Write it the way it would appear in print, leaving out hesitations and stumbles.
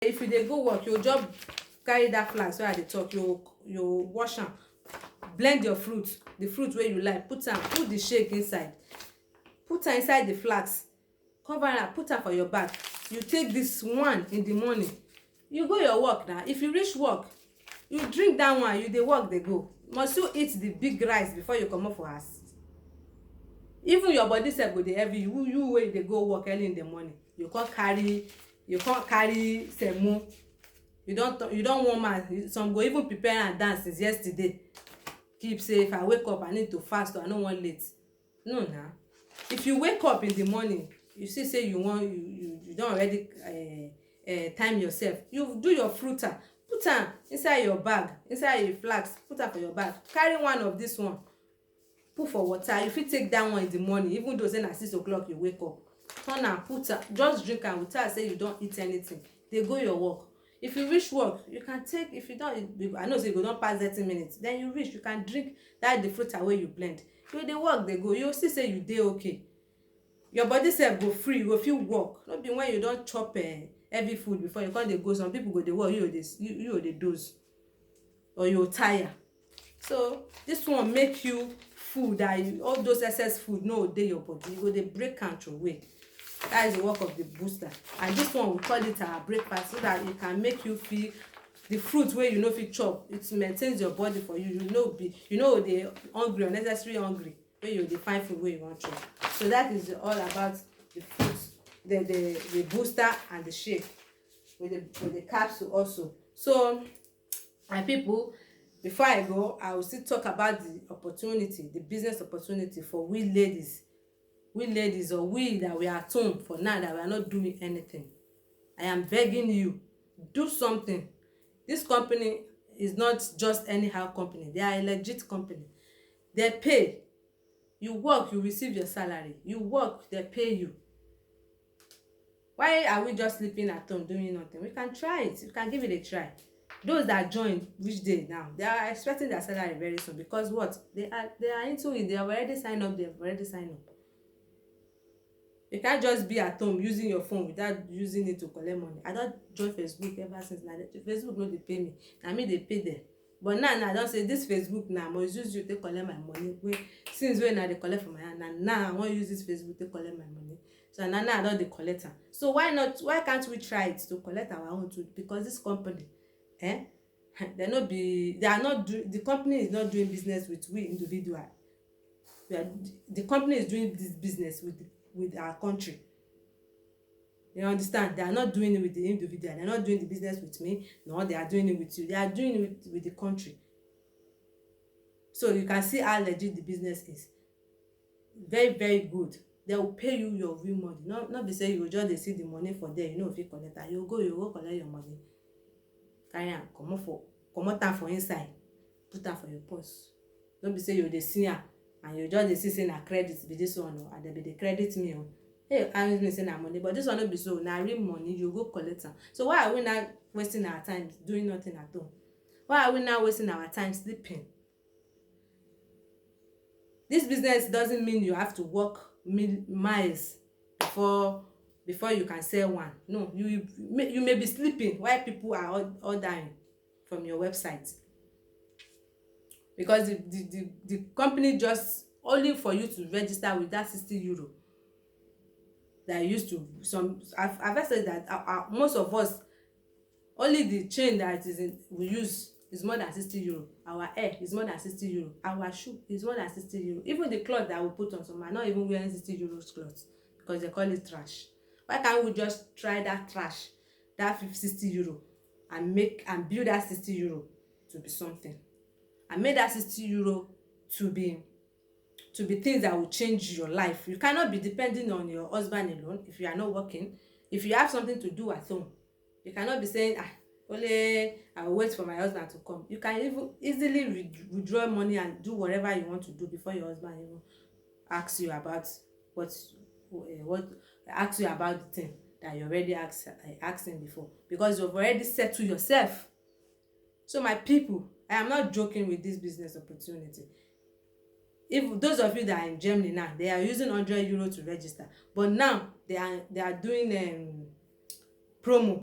if you dey go work, you just carry that flask wey I dey talk, you wash am, blend your fruit, the fruit wey you like, put the shake inside, put am inside the flask, cover am, put am for your bag. You take this one in the morning, you go your work. Now if you reach work, you drink that one, you dey work dey go. Must you eat the big rice before you comot for house? Even your body sef go dey heavy you wey you dey go work early in the morning. You can't carry semo, you don warm am. Some go even prepare and dance since yesterday, keep say if I wake up I need to fast, or I no wan late. No na. If you wake up in the morning, you see say you don already time yourself, you do your fruiter, put am inside your bag, inside your flask, put am for your bag. Carry one of this one, put for water. You fit take that one in the morning, even though say na 6 o'clock you wake up. Turn am, put am, just drink am without say you don eat anything. Dey go your work. If you reach work, you can take, if you don, I know say you go don pass 30 minutes, then you reach, you can drink that the fruiter wey you blend. You dey work dey go, you see say you dey okay. Your body sef go free, you go fit work. No be when you don chop heavy food before you come dey go. Some people go dey work, you go dey doze, or you tire. So this one make you full, that all those excess food no dey your body, you go dey break am throway. That is the work of the booster. And this one, we call it our breakfast, so that it can make you feel the fruit wey you no fit chop. It maintains your body for you. You know dey hungry, unnecessary hungry, when you dey find food wey you wan chop. So that is all about the fruits, the booster and the shake with the capsule also. So my people, before I go, I will still talk about the opportunity, the business opportunity for we ladies, or we that we are at home for now, that we are not doing anything. I am begging you, do something. This company is not just anyhow company. They are a legit company. They pay. You work, you receive your salary. You work, they pay you. Why are we just sleeping at home doing nothing? We can try it. We can give it a try. Those that join which day now, they are expecting their salary very soon, because what? They are into it. They have already signed up. You can't just be at home using your phone without using it to collect money. I don't join Facebook ever since. Now Facebook no dey pay me. Na me dey pay them. But now I don say this Facebook now, I must use you to collect my money. Since when I dey collect from my hand, and now I wan use this Facebook to collect my money. So now I don dey collect am. So why can't we try it to collect our own too? Because this company, the company is not doing business with we individual. The company is doing this business with our country. You understand? They are not doing it with the individual. They are not doing the business with me. No, they are doing it with you. They are doing it with the country. So you can see how legit the business is. Very, very good. They will pay you your real money. Not be say you just dey see the money for there. You know if you collect am, you go collect your money. Carry am, comot am for inside, put am for your purse. Don't be say you dey see am and you just dey see say na credit be this one, and dem be dey credit me. Hey, I mean say na money, but this one no be so. Na real money, you go collect am. So why are we now wasting our time doing nothing at all? Why are we now wasting our time sleeping? This business doesn't mean you have to walk miles before you can sell one. No, you may be sleeping while people are ordering from your website, because the company just only for you to register with that 60 euro that used to I've said that most of us, only the chain that we use is more than 60 euro. Our hair is more than 60 euro. Our shoe is more than 60 euro. Even the cloth that we put on, some are not even wearing 60 euros cloth, because they call it trash. Why can't we just try that trash, that 60 euro, and build that 60 euro to be something, and make that 60 euro to be things that will change your life? You cannot be depending on your husband alone if you are not working. If you have something to do at home, you cannot be saying, only I will wait for my husband to come. You can even easily withdraw money and do whatever you want to do before your husband even asks you about asks you about the thing that you already asking before, because you've already settled yourself. So my people, I am not joking with this business opportunity. If those of you that are in Germany now, they are using 100 euro to register, but now they are doing promo.